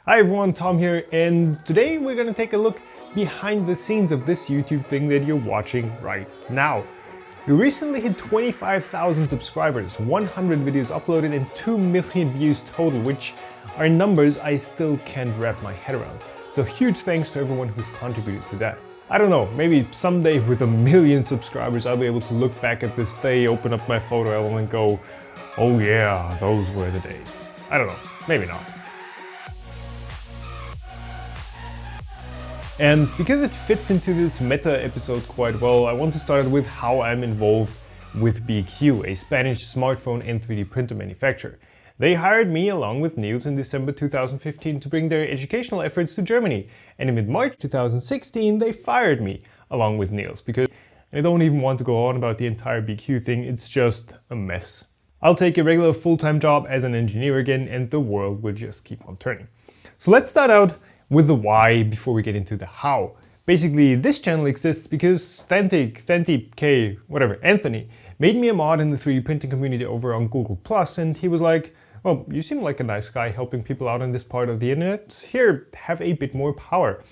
Hi everyone, Tom here, and today we're gonna take a look behind the scenes of this YouTube thing that you're watching right now. We recently hit 25,000 subscribers, 100 videos uploaded and 2 million views total, which are numbers I still can't wrap my head around. So huge thanks to everyone who's contributed to that. I don't know, maybe someday with 1 million subscribers I'll be able to look back at this day, open up my photo album and go, oh yeah, those were the days. I don't know, maybe not. And because it fits into this meta episode quite well, I want to start with how I'm involved with BQ, a Spanish smartphone and 3D printer manufacturer. They hired me along with Niels in December 2015 to bring their educational efforts to Germany. And in mid-March 2016 they fired me along with Niels because I don't even want to go on about the entire BQ thing, it's just a mess. I'll take a regular full-time job as an engineer again and the world will just keep on turning. So let's start out with the why before we get into the how. Basically, this channel exists because Anthony made me a mod in the 3D printing community over on Google+, and he was like, well, you seem like a nice guy helping people out in this part of the internet. Here, have a bit more power.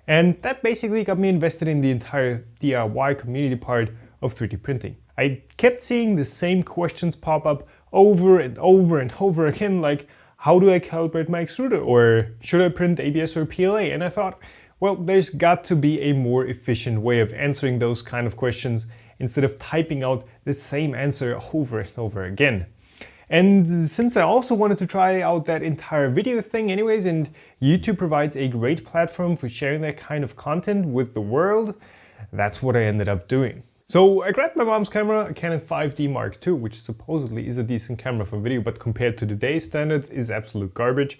And that basically got me invested in the entire DIY community part of 3D printing. I kept seeing the same questions pop up over and over and over again, like, how do I calibrate my extruder? Or should I print ABS or PLA? And I thought, well, there's got to be a more efficient way of answering those kind of questions instead of typing out the same answer over and over again. And since I also wanted to try out that entire video thing anyways, and YouTube provides a great platform for sharing that kind of content with the world, that's what I ended up doing. So I grabbed my mom's camera, a Canon 5D Mark II, which supposedly is a decent camera for video, but compared to today's standards is absolute garbage.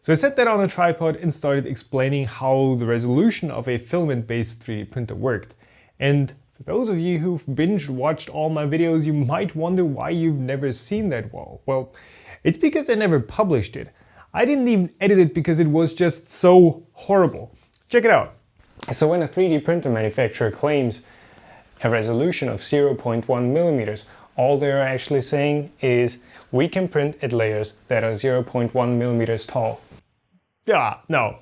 So I set that on a tripod and started explaining how the resolution of a filament-based 3D printer worked. And for those of you who've binge watched all my videos, you might wonder why you've never seen that wall. Well, it's because I never published it. I didn't even edit it because it was just so horrible. Check it out. So when a 3D printer manufacturer claims a resolution of 0.1 millimeters, all they're actually saying is we can print at layers that are 0.1 millimeters tall. Yeah, no,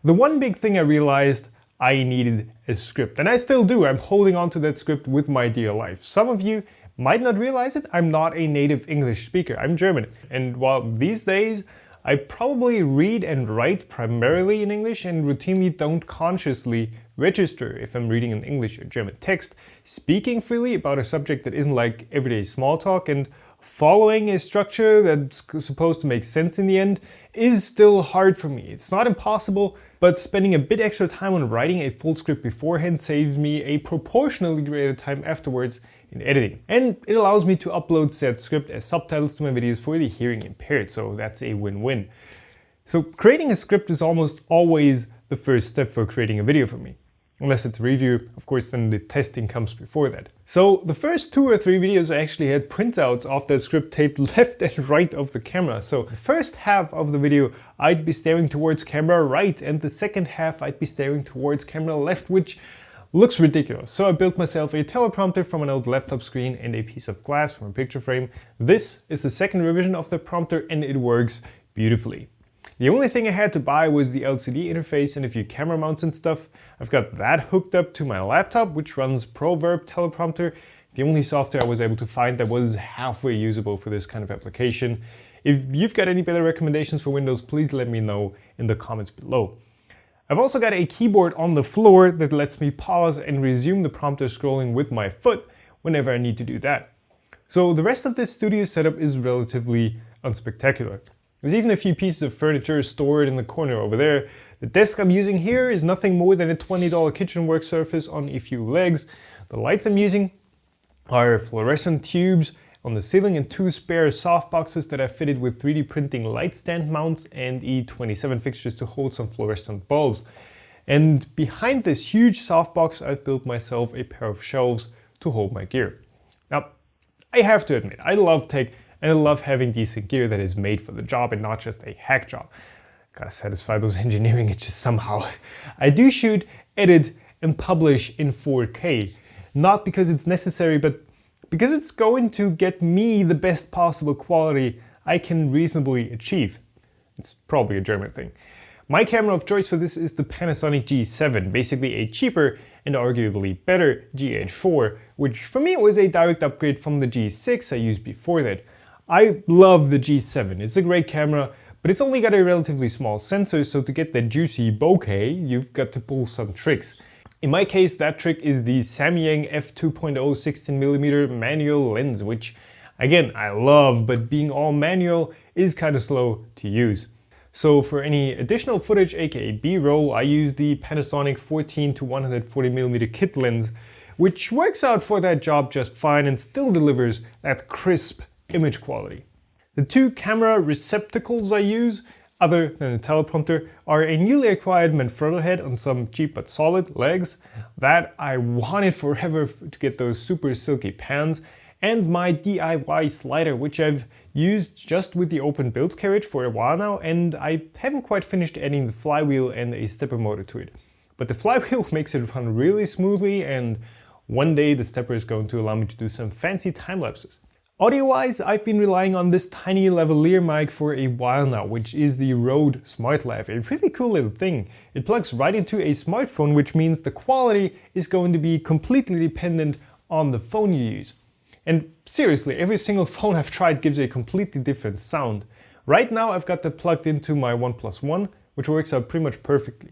the one big thing I realized I needed a script, and I still do. I'm holding on to that script with my dear life. Some of you might not realize it, I'm not a native English speaker, I'm German. And while these days I probably read and write primarily in English and routinely don't consciously register if I'm reading an English or German text, speaking freely about a subject that isn't like everyday small talk and following a structure that's supposed to make sense in the end is still hard for me. It's not impossible, but spending a bit extra time on writing a full script beforehand saves me a proportionally greater time afterwards in editing. And it allows me to upload said script as subtitles to my videos for the hearing impaired, so that's a win-win. So creating a script is almost always the first step for creating a video for me. Unless it's a review, of course, then the testing comes before that. So the first 2 or 3 videos I actually had printouts of that script taped left and right of the camera. So the first half of the video I'd be staring towards camera right, and the second half I'd be staring towards camera left, which looks ridiculous. So I built myself a teleprompter from an old laptop screen and a piece of glass from a picture frame. This is the second revision of the prompter and it works beautifully. The only thing I had to buy was the LCD interface and a few camera mounts and stuff. I've got that hooked up to my laptop, which runs Proverb Teleprompter, the only software I was able to find that was halfway usable for this kind of application. If you've got any better recommendations for Windows, please let me know in the comments below. I've also got a keyboard on the floor that lets me pause and resume the prompter scrolling with my foot whenever I need to do that. So the rest of this studio setup is relatively unspectacular. There's even a few pieces of furniture stored in the corner over there. The desk I'm using here is nothing more than a $20 kitchen work surface on a few legs. The lights I'm using are fluorescent tubes on the ceiling and 2 spare softboxes that I fitted with 3D printing light stand mounts and E27 fixtures to hold some fluorescent bulbs. And behind this huge softbox I've built myself a pair of shelves to hold my gear. Now, I have to admit, I love tech and I love having decent gear that is made for the job and not just a hack job. Gotta satisfy those engineering itches somehow. I do shoot, edit, and publish in 4K. Not because it's necessary, but because it's going to get me the best possible quality I can reasonably achieve. It's probably a German thing. My camera of choice for this is the Panasonic G7, basically a cheaper and arguably better GH4, which for me was a direct upgrade from the G6 I used before that. I love the G7, it's a great camera, but it's only got a relatively small sensor, so to get that juicy bokeh, you've got to pull some tricks. In my case, that trick is the Samyang f2.0 16mm manual lens, which again, I love, but being all manual is kind of slow to use. So for any additional footage, aka B-roll, I use the Panasonic 14 to 140mm kit lens, which works out for that job just fine and still delivers that crisp image quality. The two camera receptacles I use, other than the teleprompter, are a newly acquired Manfrotto head on some cheap but solid legs that I wanted forever to get those super silky pans, and my DIY slider, which I've used just with the open build carriage for a while now, and I haven't quite finished adding the flywheel and a stepper motor to it. But the flywheel makes it run really smoothly, and one day the stepper is going to allow me to do some fancy time lapses. Audio-wise, I've been relying on this tiny lavalier mic for a while now, which is the Rode SmartLav, a pretty cool little thing. It plugs right into a smartphone, which means the quality is going to be completely dependent on the phone you use. And seriously, every single phone I've tried gives a completely different sound. Right now I've got that plugged into my OnePlus One, which works out pretty much perfectly.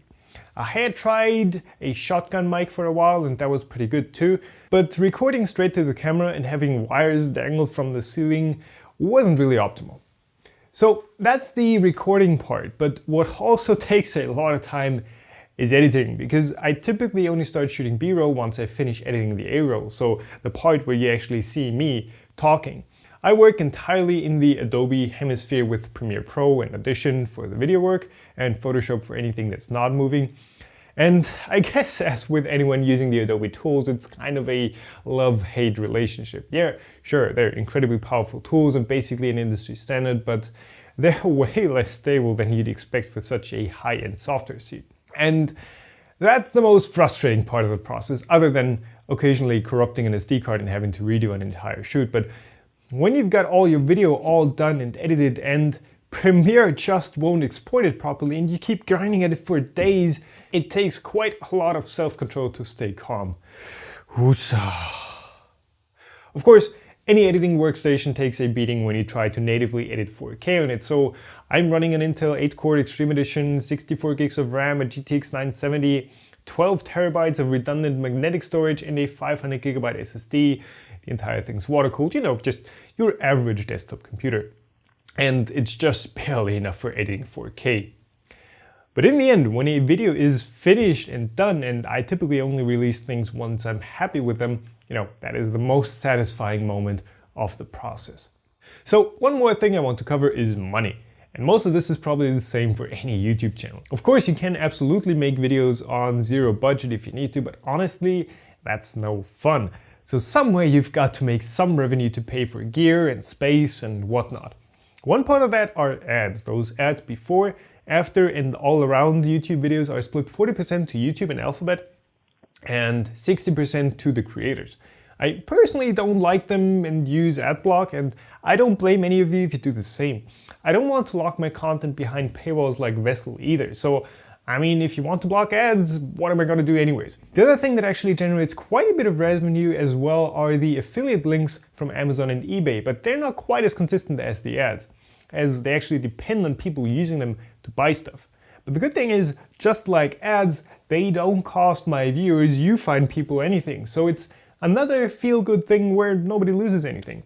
I had tried a shotgun mic for a while and that was pretty good too, but recording straight to the camera and having wires dangled from the ceiling wasn't really optimal. So that's the recording part, but what also takes a lot of time is editing, because I typically only start shooting B-roll once I finish editing the A-roll, so the part where you actually see me talking. I work entirely in the Adobe hemisphere with Premiere Pro and Audition for the video work and Photoshop for anything that's not moving. And I guess as with anyone using the Adobe tools, it's kind of a love-hate relationship. Yeah, sure, they're incredibly powerful tools and basically an industry standard, but they're way less stable than you'd expect for such a high-end software suite. And that's the most frustrating part of the process, other than occasionally corrupting an SD card and having to redo an entire shoot. But when you've got all your video all done and edited and Premiere just won't export it properly and you keep grinding at it for days, it takes quite a lot of self-control to stay calm. Woosah. Of course, any editing workstation takes a beating when you try to natively edit 4K on it, so I'm running an Intel 8-core Extreme Edition, 64 gigs of RAM, a GTX 970, 12 terabytes of redundant magnetic storage, and a 500 gigabyte SSD. The entire thing's water-cooled, you know, just your average desktop computer. And it's just barely enough for editing 4K. But in the end, when a video is finished and done, and I typically only release things once I'm happy with them, you know, that is the most satisfying moment of the process. So one more thing I want to cover is money. And most of this is probably the same for any YouTube channel. Of course, you can absolutely make videos on zero budget if you need to, but honestly, that's no fun. So somewhere you've got to make some revenue to pay for gear and space and whatnot. One part of that are ads. Those ads before, after, and all around YouTube videos are split 40% to YouTube and Alphabet and 60% to the creators. I personally don't like them and use adblock, and I don't blame any of you if you do the same. I don't want to lock my content behind paywalls like Vessel either, so I mean, if you want to block ads, what am I going to do anyways? The other thing that actually generates quite a bit of revenue as well are the affiliate links from Amazon and eBay, but they're not quite as consistent as the ads, as they actually depend on people using them to buy stuff. But the good thing is, just like ads, they don't cost my viewers, you find people anything, so it's another feel-good thing where nobody loses anything.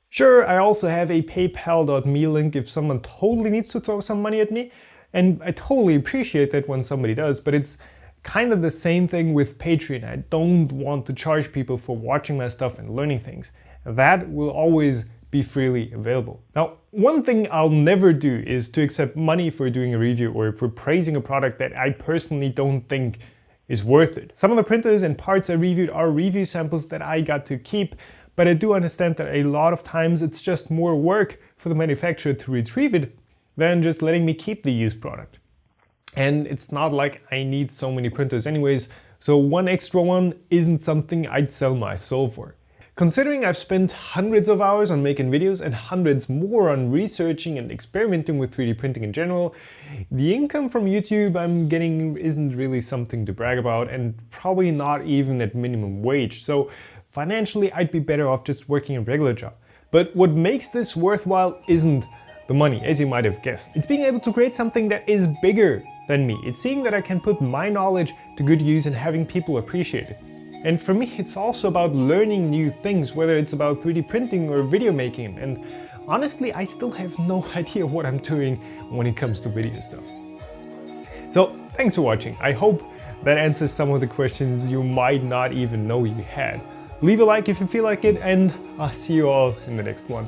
Sure, I also have a paypal.me link if someone totally needs to throw some money at me, and I totally appreciate that when somebody does, but it's kind of the same thing with Patreon. I don't want to charge people for watching my stuff and learning things. That will always be freely available. Now, one thing I'll never do is to accept money for doing a review or for praising a product that I personally don't think is worth it. Some of the printers and parts I reviewed are review samples that I got to keep, but I do understand that a lot of times it's just more work for the manufacturer to retrieve it than just letting me keep the used product. And it's not like I need so many printers anyways, so one extra one isn't something I'd sell my soul for. Considering I've spent hundreds of hours on making videos and hundreds more on researching and experimenting with 3D printing in general, the income from YouTube I'm getting isn't really something to brag about, and probably not even at minimum wage. So financially I'd be better off just working a regular job. But what makes this worthwhile isn't the money, as you might have guessed. It's being able to create something that is bigger than me. It's seeing that I can put my knowledge to good use and having people appreciate it. And for me, it's also about learning new things, whether it's about 3D printing or video making. And honestly, I still have no idea what I'm doing when it comes to video stuff. So thanks for watching. I hope that answers some of the questions you might not even know you had. Leave a like if you feel like it, and I'll see you all in the next one.